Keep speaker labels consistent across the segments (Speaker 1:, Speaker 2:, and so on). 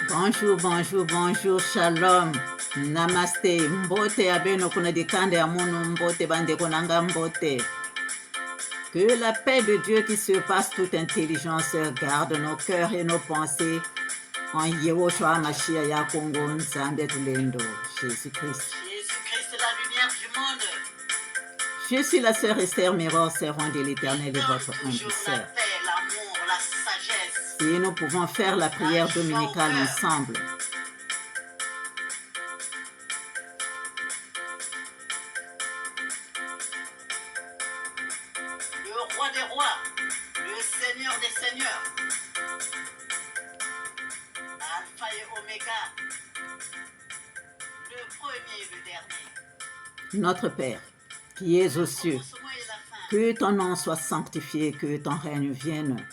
Speaker 1: Bonjour, bonjour, bonjour, shalom, namaste, mbote abeno kuna dikande amunu mbote bande konanga mbote. Que la paix de Dieu qui surpasse toute intelligence garde nos cœurs et nos pensées en Yehoshua Mashiach ya Kongo Nzambe Tulendo, Jésus-Christ.
Speaker 2: Jésus-Christ, la lumière du monde.
Speaker 1: Je suis la sœur Esther Miroir, servante de l'Éternel et votre humble
Speaker 2: Toujours la
Speaker 1: sœur.
Speaker 2: paix, l'amour, la sagesse.
Speaker 1: Et nous pouvons faire la prière dominicale ensemble.
Speaker 2: Le roi des rois, le seigneur des seigneurs. Alpha et Oméga, le premier et le dernier.
Speaker 1: Notre Père, qui es aux cieux,
Speaker 2: Commencement et la fin.
Speaker 1: que ton nom soit sanctifié, que ton règne vienne,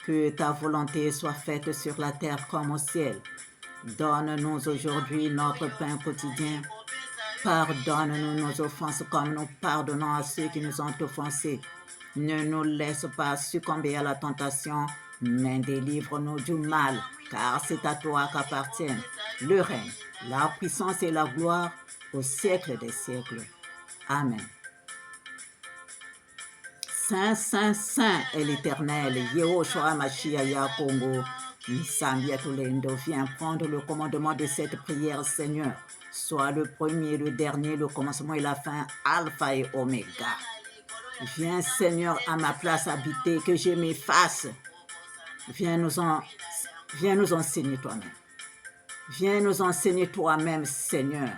Speaker 1: que ta volonté soit faite sur la terre comme au ciel. Donne-nous aujourd'hui notre pain quotidien. Pardonne-nous nos offenses comme nous pardonnons à ceux qui nous ont offensés. Ne nous laisse pas succomber à la tentation, mais délivre-nous du mal, car c'est à toi qu'appartiennent le règne, la puissance et la gloire au siècle des siècles. Amen. Saint, Saint, Saint est l'Éternel, Yehoshua Mashiach ya Kongo. Nzambe Tulendo, viens prendre le commandement de cette prière, Seigneur. Sois le premier, le dernier, le commencement et la fin, Alpha et Oméga. Viens, Seigneur, à ma place habiter, que je m'efface. Viens nous enseigner toi-même. Viens nous enseigner toi-même, Seigneur.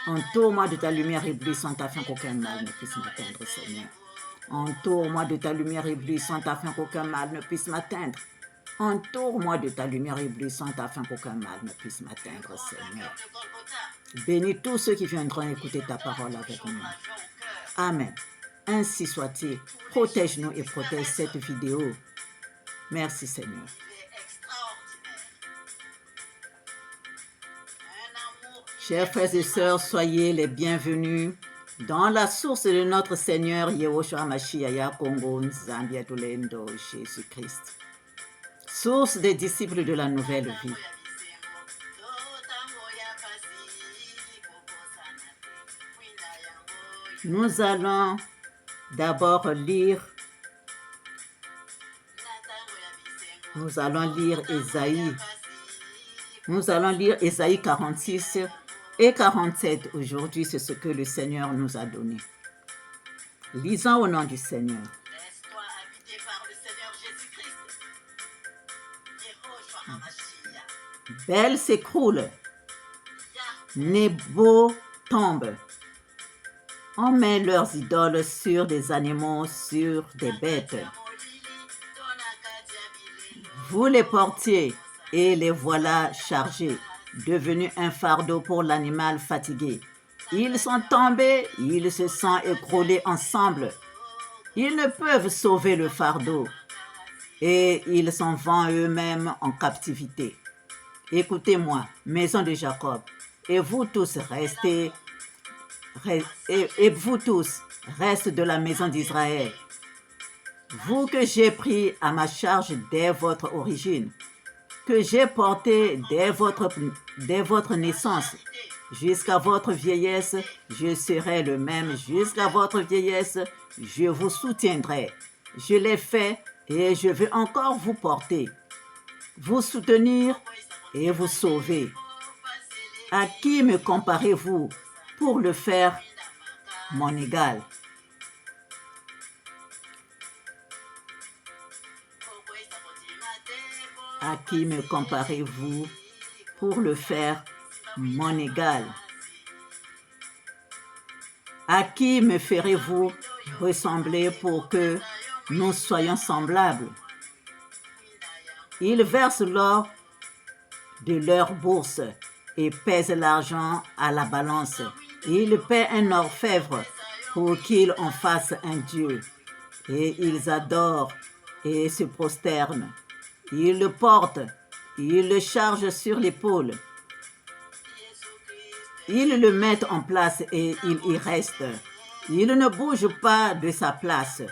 Speaker 1: Entoure-moi de ta lumière éblouissante afin qu'aucun mal ne puisse m'atteindre, Seigneur. Entoure-moi de ta lumière éblouissante afin qu'aucun mal ne puisse m'atteindre. Entoure-moi de ta lumière éblouissante afin qu'aucun mal ne puisse m'atteindre, Seigneur. Bénis tous ceux qui viendront écouter ta parole avec nous. Amen. Ainsi soit-il. Protège-nous et protège cette vidéo. Merci, Seigneur.
Speaker 2: Il est extraordinaire. Un amour
Speaker 1: Chers frères et sœurs, soyez les bienvenus dans la source de notre Seigneur Yehoshua Mashiach ya Kongo Nzambe Tulendo, Jésus-Christ. Source des disciples de la nouvelle vie. Nous allons d'abord lire Ésaïe. Nous allons lire Ésaïe 46 et 47. Aujourd'hui, c'est ce que le Seigneur nous a donné. Lisons au nom du Seigneur.
Speaker 2: Laisse-toi habiter par le Seigneur Jésus-Christ. Yehoshua HaMashiach.
Speaker 1: Bel s'écroule, Nebo tombe. On met leurs idoles sur des animaux, sur des bêtes. Vous les portiez et les voilà chargés, devenus un fardeau pour l'animal fatigué. Ils sont tombés, ils se sont écroulés ensemble. Ils ne peuvent sauver le fardeau et ils s'en vont eux-mêmes en captivité. Écoutez-moi, maison de Jacob, et vous tous restez, et vous tous, reste de la maison d'Israël. Vous que j'ai pris à ma charge dès votre origine, que j'ai porté dès votre naissance, jusqu'à votre vieillesse, je serai le même. Jusqu'à votre vieillesse, je vous soutiendrai. Je l'ai fait et je veux encore vous porter, vous soutenir et vous sauver. À qui me comparez-vous pour le faire mon égal? À qui me comparez-vous pour le faire mon égal? À qui me ferez-vous ressembler pour que nous soyons semblables? Ils versent l'or de leur bourse et pèsent l'argent à la balance. Ils paient un orfèvre pour qu'il en fasse un dieu. Et ils adorent et se prosternent. Ils le portent, ils le chargent sur l'épaule. Ils le mettent en place et il y reste. Il ne bouge pas de sa place.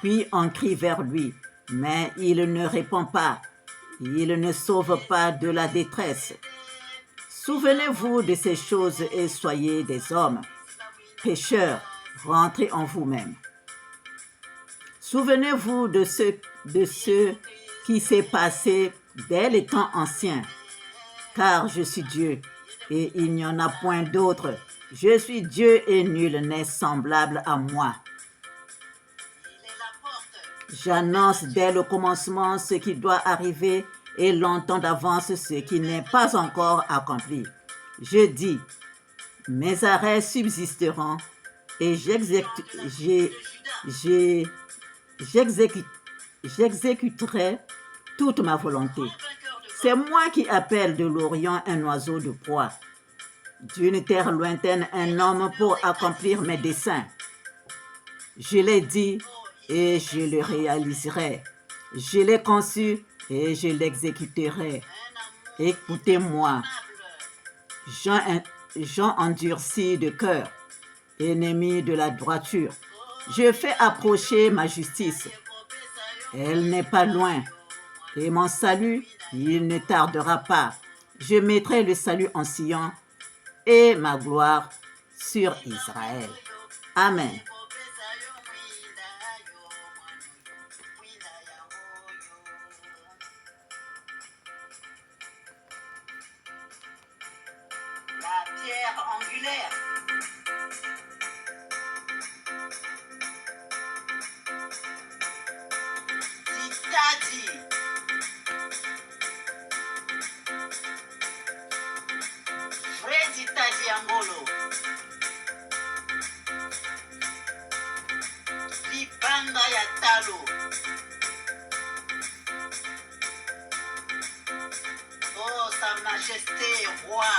Speaker 1: Puis on crie vers lui, mais il ne répond pas. Il ne sauve pas de la détresse. Souvenez-vous de ces choses et soyez des hommes. Pécheurs, rentrez en vous-même. Souvenez-vous de ce qui s'est passé dès les temps anciens. Car je suis Dieu et il n'y en a point d'autre. Je suis Dieu et nul n'est semblable à moi. J'annonce dès le commencement ce qui doit arriver et longtemps d'avance ce qui n'est pas encore accompli. Je dis, mes arrêts subsisteront et j'exécuterai toute ma volonté. C'est moi qui appelle de l'Orient un oiseau de proie, d'une terre lointaine un homme pour accomplir mes desseins. Je l'ai dit et je le réaliserai. Je l'ai conçu et je l'exécuterai. Écoutez-moi, gens endurcis de cœur, ennemis de la droiture. Je fais approcher ma justice. Elle n'est pas loin. Et mon salut, il ne tardera pas. Je mettrai le salut en Sion et ma gloire sur Israël. Amen.
Speaker 2: La pierre angulaire. Titadi. Fredi Tadi Angolo. Libanda Yatalo. Oh, Sa Majesté, Roi.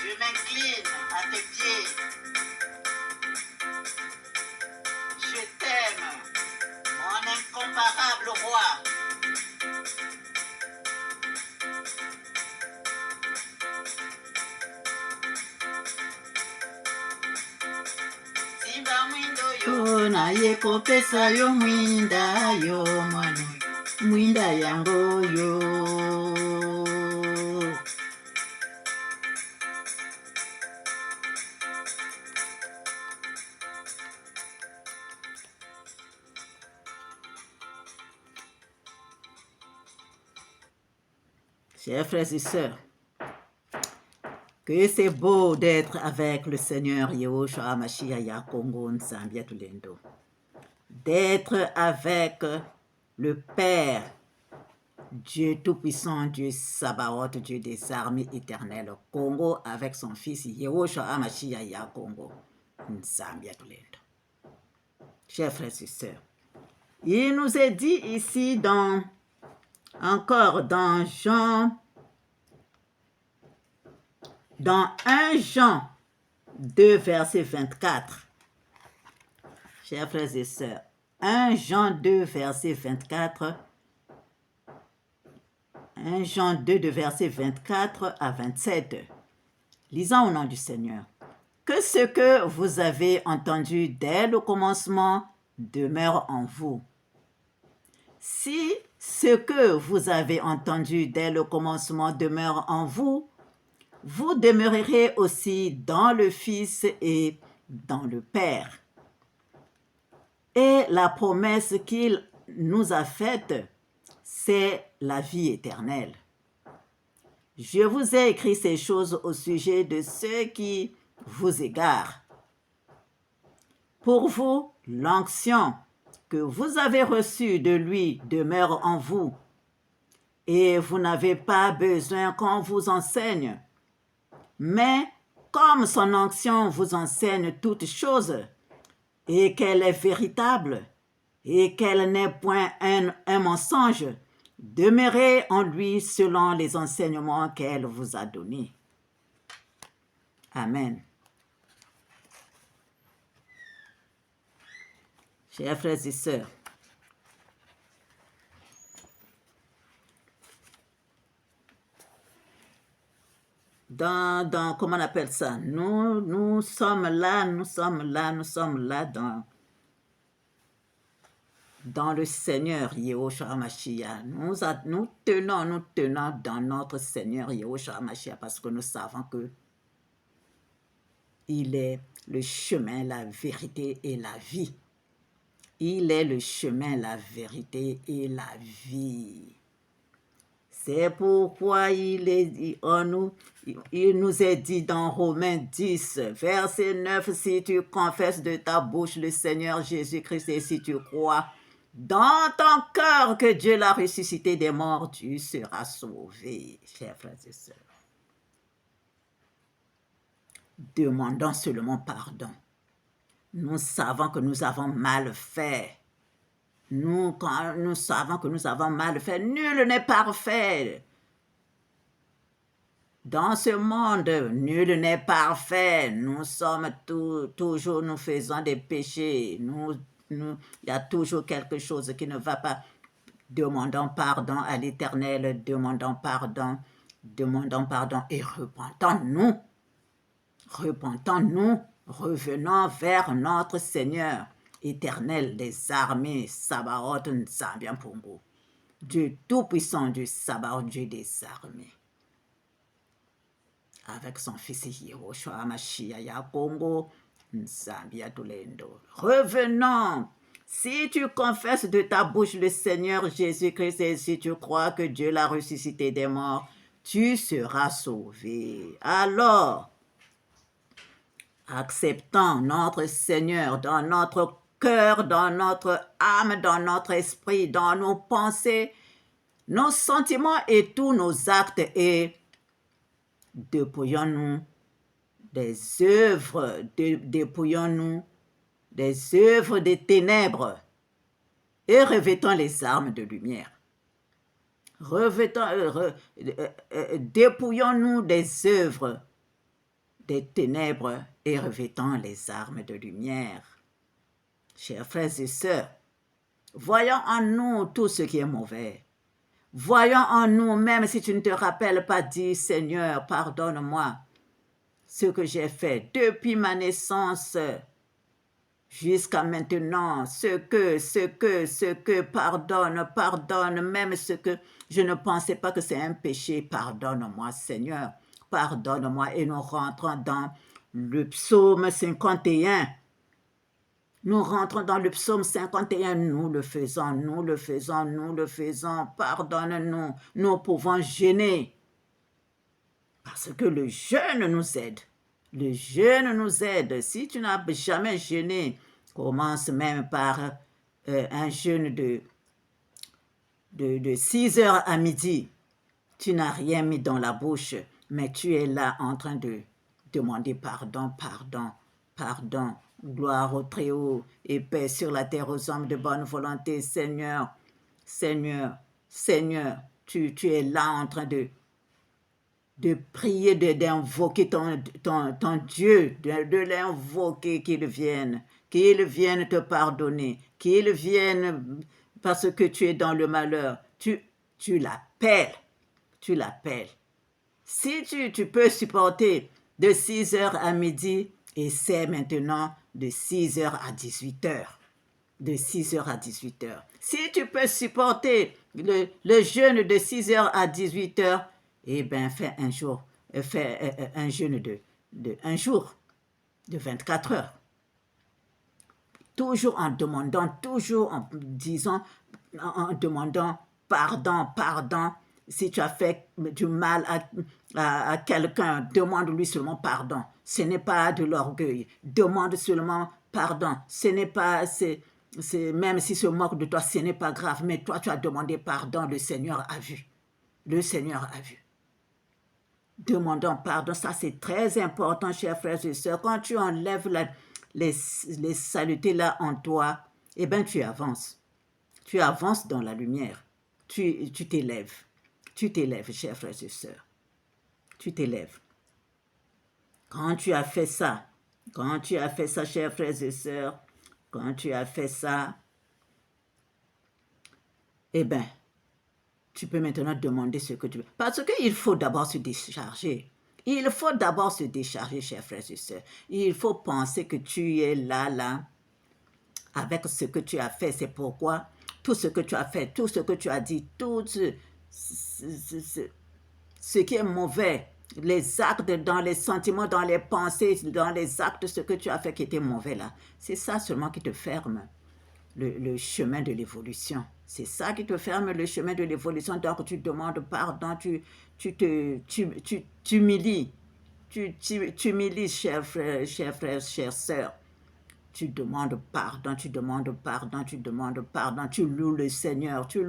Speaker 2: Je m'incline à tes pieds. Je t'aime, mon incomparable roi. Simba mwindo yo.
Speaker 1: Naye kopesa yo mwinda yo mwana mwinda yango yo. Chers frères et sœurs, que c'est beau d'être avec le Seigneur Yehoshua Mashiach Kongo Nsambia Tulendo. D'être avec le Père, Dieu Tout-Puissant, Dieu Sabaoth, Dieu des armées éternelles, Congo, avec son fils Yehoshua Mashiach Kongo Nsambia Tulendo. Chers frères et sœurs, il nous est dit ici encore dans 1 Jean 2, verset 24. Chers frères et sœurs, 1 Jean 2, verset 24. 1 Jean 2, de verset 24 à 27. Lisons au nom du Seigneur. Que ce que vous avez entendu dès le commencement demeure en vous. Si ce que vous avez entendu dès le commencement demeure en vous, vous demeurerez aussi dans le Fils et dans le Père. Et la promesse qu'il nous a faite, c'est la vie éternelle. Je vous ai écrit ces choses au sujet de ceux qui vous égarent. Pour vous, l'onction que vous avez reçue de lui demeure en vous, et vous n'avez pas besoin qu'on vous enseigne. Mais comme son onction vous enseigne toutes choses, et qu'elle est véritable, et qu'elle n'est point un mensonge, demeurez en lui selon les enseignements qu'elle vous a donnés. Amen. Chers frères et sœurs, comment on appelle ça? Nous sommes là dans le Seigneur Yahushua HaMashiach. Nous tenons dans notre Seigneur Yahushua HaMashiach parce que nous savons que il est le chemin, la vérité et la vie. Il est le chemin, la vérité et la vie. C'est pourquoi il nous est dit dans Romains 10, verset 9, si tu confesses de ta bouche le Seigneur Jésus-Christ et si tu crois dans ton cœur que Dieu l'a ressuscité des morts, tu seras sauvé, chers frères et sœurs. Demandons seulement pardon. Nous savons que nous avons mal fait. Quand nous savons que nous avons mal fait, nul n'est parfait. Dans ce monde, nul n'est parfait. Nous sommes toujours, nous faisons des péchés. Il y a toujours quelque chose qui ne va pas. Demandons pardon à l'Éternel, demandons pardon et repentons-nous. Repentons-nous, revenons vers notre Seigneur. Éternel des armées, Sabaoth Nzambian Pongo, Dieu tout-puissant, Dieu Sabaoth, Dieu des armées. Avec son fils Yahushua HaMashiach Pongo, Nzambia Tulendo. Revenons. Si tu confesses de ta bouche le Seigneur Jésus-Christ et si tu crois que Dieu l'a ressuscité des morts, tu seras sauvé. Alors, acceptons notre Seigneur dans notre cœur, dans notre âme, dans notre esprit, dans nos pensées, nos sentiments et tous nos actes et dépouillons-nous des œuvres, dépouillons-nous des œuvres des ténèbres et revêtons les armes de lumière. Dépouillons-nous des œuvres des ténèbres et revêtons les armes de lumière. Chers frères et sœurs, voyons en nous tout ce qui est mauvais. Voyons en nous, même si tu ne te rappelles pas, dis Seigneur, pardonne-moi ce que j'ai fait depuis ma naissance jusqu'à maintenant, ce que, pardonne, même ce que je ne pensais pas que c'est un péché, pardonne-moi Seigneur, pardonne-moi. Et nous rentrons dans le psaume 51. Nous rentrons dans le psaume 51, nous le faisons, pardonne-nous, nous pouvons jeûner. Parce que le jeûne nous aide. Le jeûne nous aide. Si tu n'as jamais jeûné, commence même par un jeûne de 6 heures à midi. Tu n'as rien mis dans la bouche, mais tu es là en train de demander pardon. Gloire au Très-Haut et paix sur la terre aux hommes de bonne volonté. Seigneur, tu es là en train de prier, d'invoquer ton Dieu, de l'invoquer, qu'il vienne te pardonner, qu'il vienne parce que tu es dans le malheur. Tu l'appelles. Si tu peux supporter de 6 heures à midi, essaie maintenant de 6 heures à 18 heures. De 6 heures à 18 heures. Si tu peux supporter le jeûne de 6 heures à 18 heures, eh bien, fais un jeûne de 1 jour, de 24 heures. Toujours en demandant, toujours en demandant pardon. Si tu as fait du mal à quelqu'un, demande-lui seulement pardon. Ce n'est pas de l'orgueil. Demande seulement pardon. Ce n'est pas, même s'il se moque de toi, ce n'est pas grave. Mais toi, tu as demandé pardon. Le Seigneur a vu. Demandons pardon. Ça, c'est très important, chers frères et sœurs. Quand tu enlèves les saletés là en toi, eh bien, tu avances. Tu avances dans la lumière. Tu t'élèves. Tu t'élèves, chers frères et sœurs. Tu t'élèves. Quand tu as fait ça, chers frères et sœurs, quand tu as fait ça, eh bien, tu peux maintenant demander ce que tu veux. Parce qu'il faut d'abord se décharger. Il faut d'abord se décharger, chers frères et sœurs. Il faut penser que tu es là, avec ce que tu as fait. C'est pourquoi tout ce que tu as fait, tout ce que tu as dit, tout ce qui est mauvais, les actes dans les sentiments, dans les pensées, dans les actes, ce que tu as fait qui était mauvais là. C'est ça seulement qui te ferme le chemin de l'évolution. C'est ça qui te ferme le chemin de l'évolution. Donc tu demandes pardon, tu t'humilies. Tu humilies, chers frères, chères sœurs. Tu demandes pardon, tu demandes pardon, tu demandes pardon. Tu loues le Seigneur, tu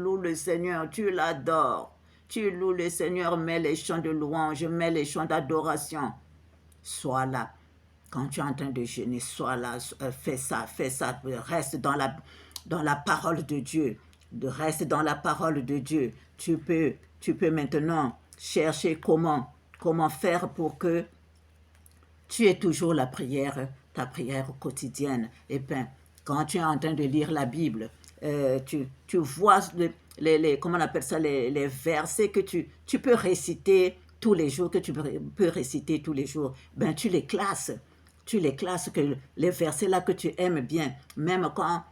Speaker 1: l'adores. Tu loues le Seigneur, mets les chants de louange, mets les chants d'adoration. Sois là. Quand tu es en train de jeûner, sois là, fais ça, reste dans la parole de Dieu. Reste dans la parole de Dieu. Tu peux maintenant chercher comment faire pour que tu aies toujours ta prière quotidienne. Et bien, quand tu es en train de lire la Bible, tu vois comment on appelle ça, les versets que tu peux réciter tous les jours, ben tu les classes. Que les versets là que tu aimes bien, même quand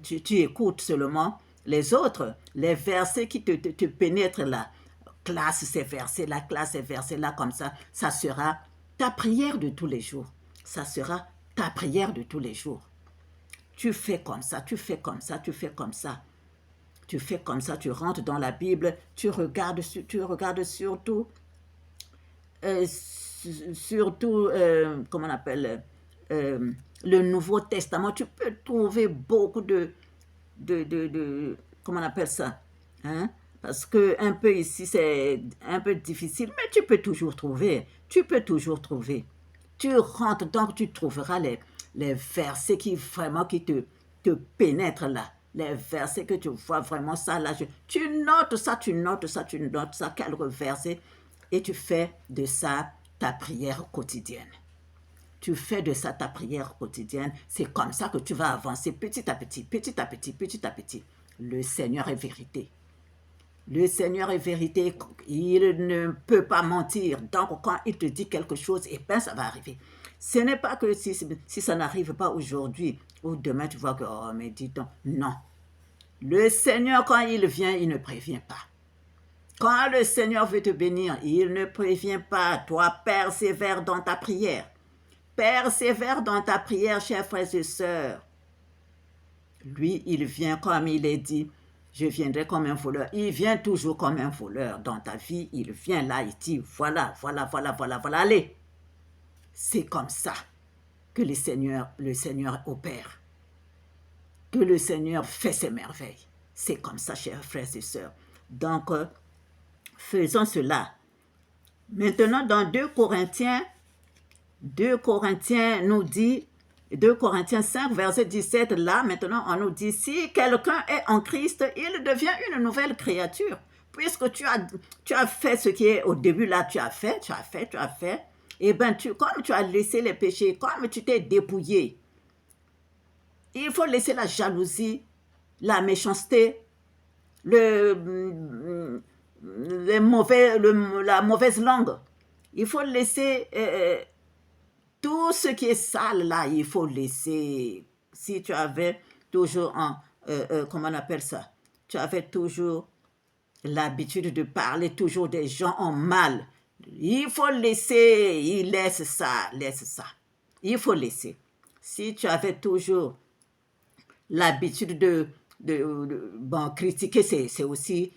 Speaker 1: tu écoutes seulement les autres, les versets qui te pénètrent là, classe ces versets là, comme ça sera ta prière de tous les jours. Ça sera ta prière de tous les jours. Tu fais comme ça, tu rentres dans la Bible, tu regardes surtout, comment on appelle, le Nouveau Testament. Tu peux trouver beaucoup de comment on appelle ça, hein? Parce que un peu ici, c'est un peu difficile, mais tu peux toujours trouver. Tu rentres, donc tu trouveras les versets qui vraiment te pénètrent là. Les versets que tu vois vraiment ça là. Tu notes ça, quelques versets, et tu fais de ça ta prière quotidienne. C'est comme ça que tu vas avancer petit à petit. Le Seigneur est vérité. Il ne peut pas mentir. Donc, quand il te dit quelque chose, eh bien, ça va arriver. Ce n'est pas que si ça n'arrive pas aujourd'hui ou demain, tu vois que, oh, mais dis donc, non. Le Seigneur, quand il vient, il ne prévient pas. Quand le Seigneur veut te bénir, il ne prévient pas. Toi, persévère dans ta prière. Chers frères et sœurs. Lui, il vient comme il est dit. Je viendrai comme un voleur. Il vient toujours comme un voleur dans ta vie. Il vient là, il dit, voilà, allez. C'est comme ça que le Seigneur opère. Que le Seigneur fait ses merveilles. C'est comme ça, chers frères et sœurs. Donc, faisons cela. Maintenant, dans 2 Corinthiens nous dit, 2 Corinthiens 5, verset 17, là, maintenant, on nous dit, si quelqu'un est en Christ, il devient une nouvelle créature. Puisque tu as fait ce qui est au début, là, tu as fait, et bien, comme tu as laissé les péchés, comme tu t'es dépouillé, il faut laisser la jalousie, la méchanceté, la mauvaise langue. Il faut laisser tout ce qui est sale là, il faut laisser. Si tu avais toujours comment on appelle ça? Tu avais toujours l'habitude de parler toujours des gens en mal. Il faut laisser, laisse ça. Il faut laisser. Si tu avais toujours l'habitude de critiquer, c'est aussi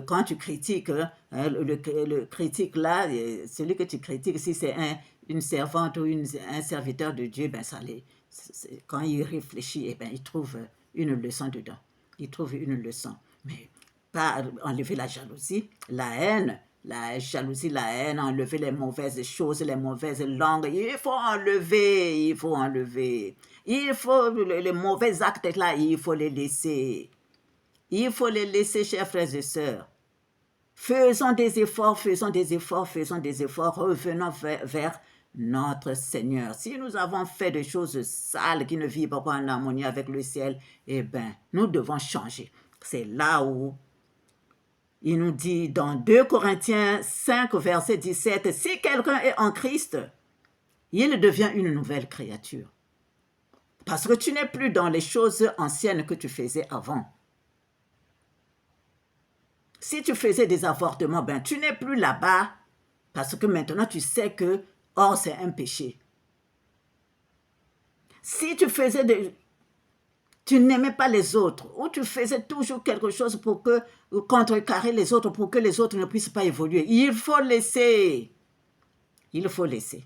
Speaker 1: quand tu critiques, hein, le critique là, celui que tu critiques, si c'est une servante ou un serviteur de Dieu, ben quand il réfléchit, ben, il trouve une leçon dedans. Mais pas enlever la jalousie, la haine, enlever les mauvaises choses, les mauvaises langues. Il faut enlever. Les mauvais actes là, il faut les laisser. Chers frères et sœurs. Faisons des efforts, revenons vers notre Seigneur. Si nous avons fait des choses sales qui ne vivent pas en harmonie avec le ciel, eh bien, nous devons changer. C'est là où il nous dit dans 2 Corinthiens 5, verset 17, « Si quelqu'un est en Christ, il devient une nouvelle créature. » Parce que tu n'es plus dans les choses anciennes que tu faisais avant. Si tu faisais des avortements, ben, tu n'es plus là-bas parce que maintenant tu sais que, oh, c'est un péché. Si tu faisais tu n'aimais pas les autres, ou tu faisais toujours quelque chose pour contrecarrer les autres, pour que les autres ne puissent pas évoluer, il faut laisser. Il faut laisser.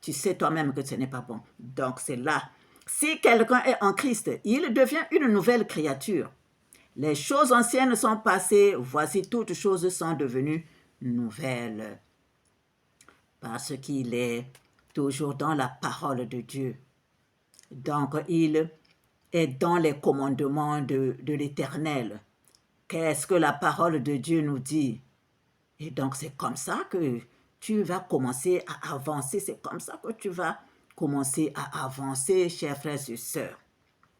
Speaker 1: Tu sais toi-même que ce n'est pas bon. Donc c'est là. Si quelqu'un est en Christ, il devient une nouvelle créature. Les choses anciennes sont passées, voici toutes choses sont devenues nouvelles. Parce qu'il est toujours dans la parole de Dieu. Donc il est dans les commandements de l'Éternel. Qu'est-ce que la parole de Dieu nous dit? Et donc c'est comme ça que tu vas commencer à avancer. C'est comme ça que tu vas commencer à avancer, chers frères et sœurs.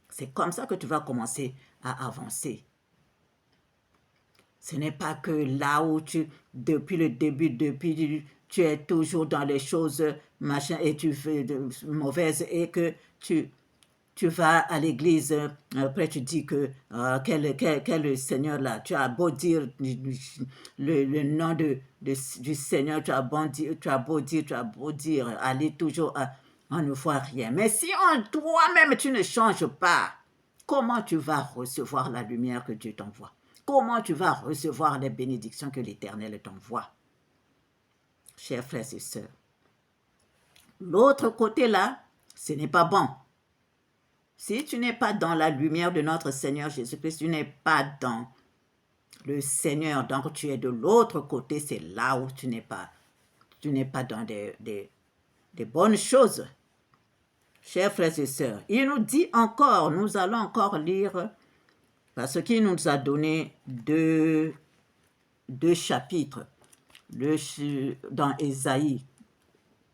Speaker 1: C'est comme ça que tu vas commencer à avancer. Ce n'est pas que là où depuis le début, tu es toujours dans les choses machin et tu fais de mauvaises et que tu vas à l'église, après tu dis que quel Seigneur là, tu as beau dire le nom du Seigneur, tu as beau dire, aller toujours, on ne voit rien. Mais si en toi-même tu ne changes pas, comment tu vas recevoir la lumière que Dieu t'envoie? Comment tu vas recevoir les bénédictions que l'Éternel t'envoie? Chers frères et sœurs, l'autre côté là, ce n'est pas bon. Si tu n'es pas dans la lumière de notre Seigneur Jésus-Christ, tu n'es pas dans le Seigneur, donc tu es de l'autre côté, c'est là où tu n'es pas dans des bonnes choses. Chers frères et sœurs, il nous dit encore, nous allons encore lire, parce qu'il nous a donné deux chapitres dans Ésaïe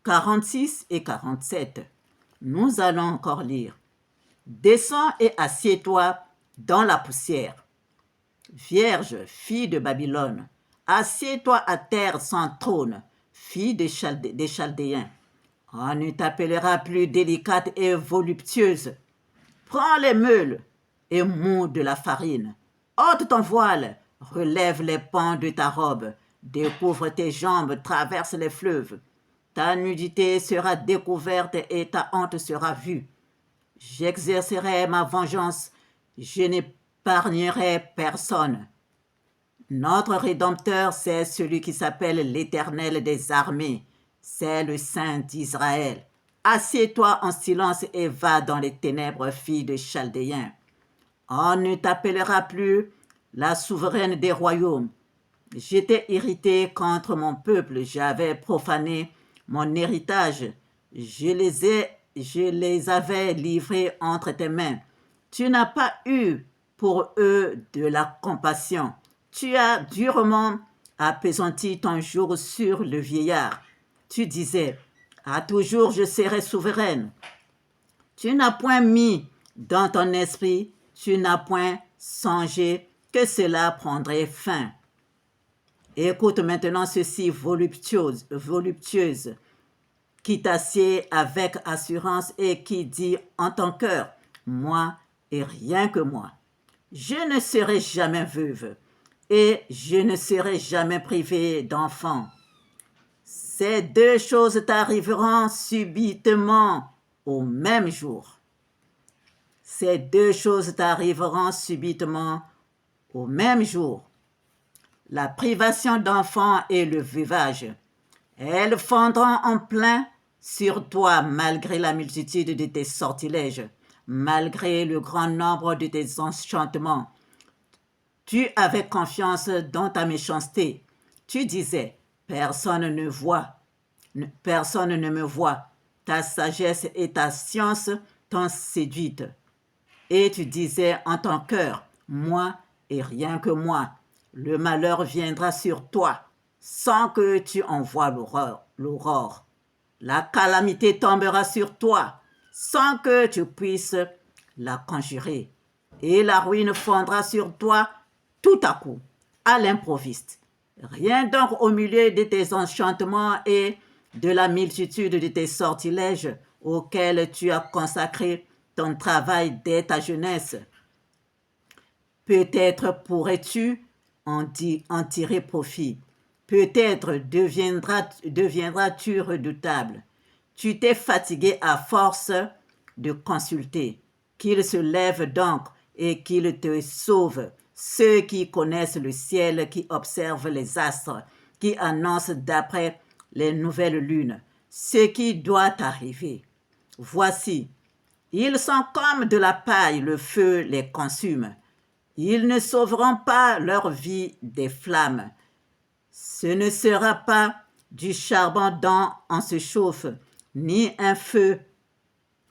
Speaker 1: 46 et 47. Nous allons encore lire. Descends et assieds-toi dans la poussière. Vierge, fille de Babylone, assieds-toi à terre sans trône, fille des Chaldéens. On ne t'appellera plus délicate et voluptueuse. Prends les meules et mous de la farine. Ôte ton voile, relève les pans de ta robe, découvre tes jambes, traverse les fleuves. Ta nudité sera découverte et ta honte sera vue. J'exercerai ma vengeance, je n'épargnerai personne. Notre Rédempteur, c'est celui qui s'appelle l'Éternel des armées, c'est le Saint d'Israël. Assieds-toi en silence et va dans les ténèbres, fille de Chaldéens. On ne t'appellera plus la souveraine des royaumes. J'étais irrité contre mon peuple, j'avais profané mon héritage, je les avais livrés entre tes mains. Tu n'as pas eu pour eux de la compassion. Tu as durement appesanti ton jour sur le vieillard. Tu disais, à toujours je serai souveraine. Tu n'as point mis dans ton esprit, tu n'as point songé que cela prendrait fin. Écoute maintenant ceci, voluptueuse, qui t'assied avec assurance et qui dit en ton cœur, moi et rien que moi. Je ne serai jamais veuve et je ne serai jamais privée d'enfant. Ces deux choses t'arriveront subitement au même jour. Ces deux choses t'arriveront subitement au même jour. La privation d'enfants et le veuvage. Elles fondront en plein sur toi malgré la multitude de tes sortilèges, malgré le grand nombre de tes enchantements. Tu avais confiance dans ta méchanceté. Tu disais, personne ne me voit. Ta sagesse et ta science t'ont séduite. Et tu disais en ton cœur, moi et rien que moi. Le malheur viendra sur toi sans que tu en voies l'aurore. La calamité tombera sur toi sans que tu puisses la conjurer. Et la ruine fondra sur toi tout à coup, à l'improviste. Rien donc au milieu de tes enchantements et de la multitude de tes sortilèges auxquels tu as consacré ton travail dès ta jeunesse. Peut-être pourrais-tu en tirer profit. Peut-être deviendras-tu redoutable. Tu t'es fatigué à force de consulter. Qu'il se lève donc et qu'il te sauve. Ceux qui connaissent le ciel, qui observent les astres, qui annoncent d'après les nouvelles lunes ce qui doit arriver. Voici, ils sont comme de la paille, le feu les consume. Ils ne sauveront pas leur vie des flammes. Ce ne sera pas du charbon dont on se chauffe, ni un feu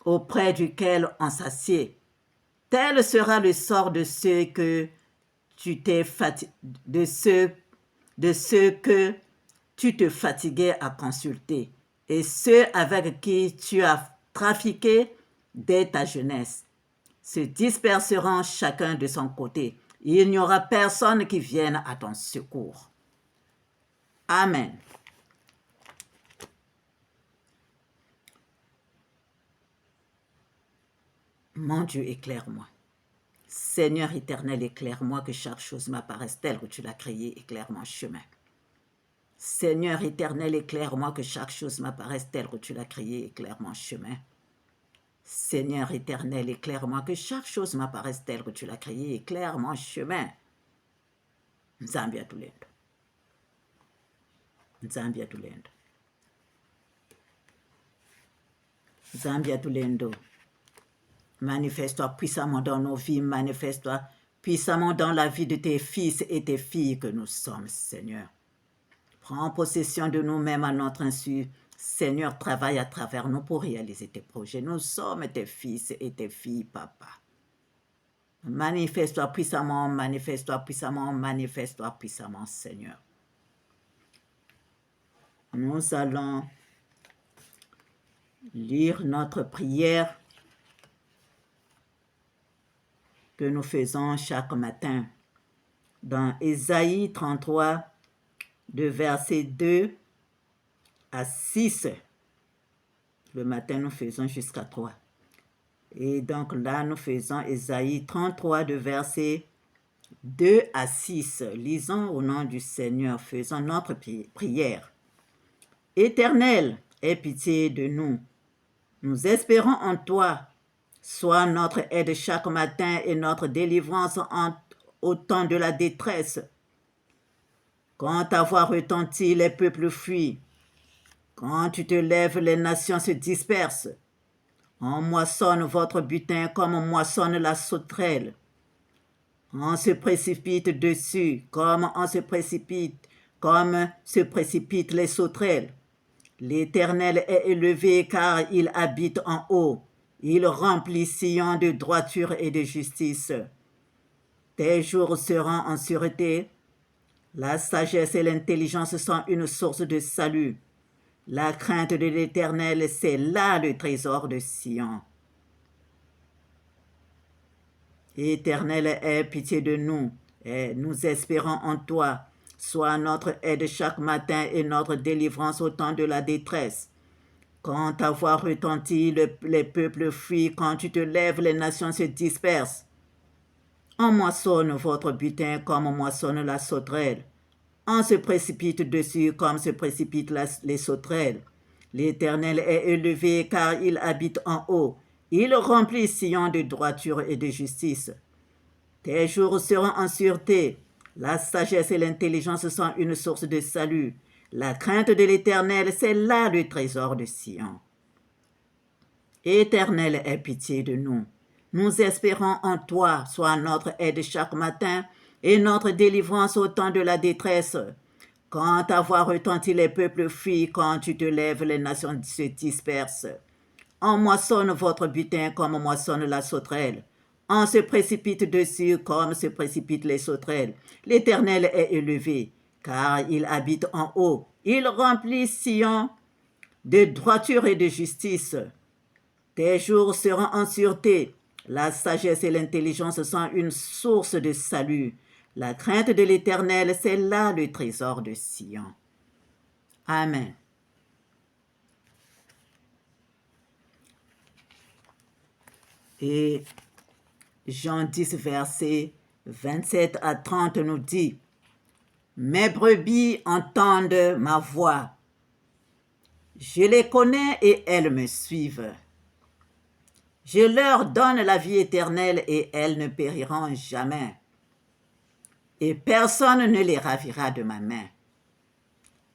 Speaker 1: auprès duquel on s'assied. Tel sera le sort de ceux que tu t'es de ceux que tu te fatiguais à consulter, et ceux avec qui tu as trafiqué dès ta jeunesse se disperseront chacun de son côté. Il n'y aura personne qui vienne à ton secours. Amen. Mon Dieu, éclaire-moi. Seigneur éternel, éclaire-moi, que chaque chose m'apparaisse telle que tu l'as créée, éclaire mon chemin. Seigneur éternel, éclaire-moi, que chaque chose m'apparaisse telle que tu l'as créée, éclaire mon chemin. Seigneur éternel, éclaire-moi, que chaque chose m'apparaisse telle que tu l'as créée, éclaire mon chemin. Nzambi atulendo. Nzambi atulendo. Nzambi atulendo. Manifeste-toi puissamment dans nos vies, manifeste-toi puissamment dans la vie de tes fils et tes filles que nous sommes, Seigneur. Prends possession de nous-mêmes à notre insu. Seigneur, travaille à travers nous pour réaliser tes projets. Nous sommes tes fils et tes filles, Papa. Manifeste-toi puissamment, manifeste-toi puissamment, manifeste-toi puissamment, Seigneur. Nous allons lire notre prière que nous faisons chaque matin dans Ésaïe 33, de versets 2 à 6. Le matin, nous faisons jusqu'à 3. Et donc là, nous faisons Ésaïe 33, de versets 2 à 6. Lisons au nom du Seigneur, faisons notre prière. Éternel, aie pitié de nous. Nous espérons en toi. Sois notre aide chaque matin et notre délivrance au temps de la détresse. Quand ta voix retentit, les peuples fuient. Quand tu te lèves, les nations se dispersent. On moissonne votre butin comme on moissonne la sauterelle. On se précipite dessus comme se précipitent les sauterelles. L'Éternel est élevé car il habite en haut. Il remplit Sion de droiture et de justice. Tes jours seront en sûreté. La sagesse et l'intelligence sont une source de salut. La crainte de l'Éternel, c'est là le trésor de Sion. Éternel, aie pitié de nous, et nous espérons en toi. Sois notre aide chaque matin et notre délivrance au temps de la détresse. Quand ta voix retentit, les peuples fuient. Quand tu te lèves, les nations se dispersent. On moissonne votre butin comme on moissonne la sauterelle. On se précipite dessus comme se précipitent les sauterelles. L'Éternel est élevé car il habite en haut. Il remplit Sion de droiture et de justice. Tes jours seront en sûreté. La sagesse et l'intelligence sont une source de salut. La crainte de l'Éternel, c'est là le trésor de Sion. Éternel, aie pitié de nous. Nous espérons en toi, sois notre aide chaque matin et notre délivrance au temps de la détresse. Quand ta voix retentit, les peuples fuient. Quand tu te lèves, les nations se dispersent. On moissonne votre butin comme on moissonne la sauterelle. On se précipite dessus comme se précipitent les sauterelles. L'Éternel est élevé, car il habite en haut. Il remplit Sion de droiture et de justice. Tes jours seront en sûreté. La sagesse et l'intelligence sont une source de salut. La crainte de l'Éternel, c'est là le trésor de Sion. Amen. Et Jean 10, verset 27 à 30 nous dit, « Mes brebis entendent ma voix. Je les connais et elles me suivent. Je leur donne la vie éternelle et elles ne périront jamais. Et personne ne les ravira de ma main.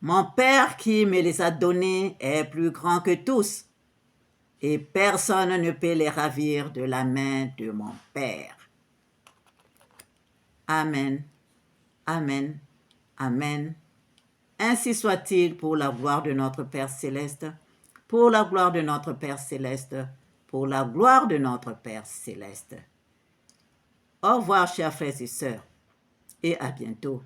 Speaker 1: Mon Père qui me les a donnés est plus grand que tous, et personne ne peut les ravir de la main de mon Père. » Amen, amen, amen. Ainsi soit-il pour la gloire de notre Père céleste, pour la gloire de notre Père céleste, pour la gloire de notre Père céleste. Au revoir, chers frères et sœurs, et à bientôt.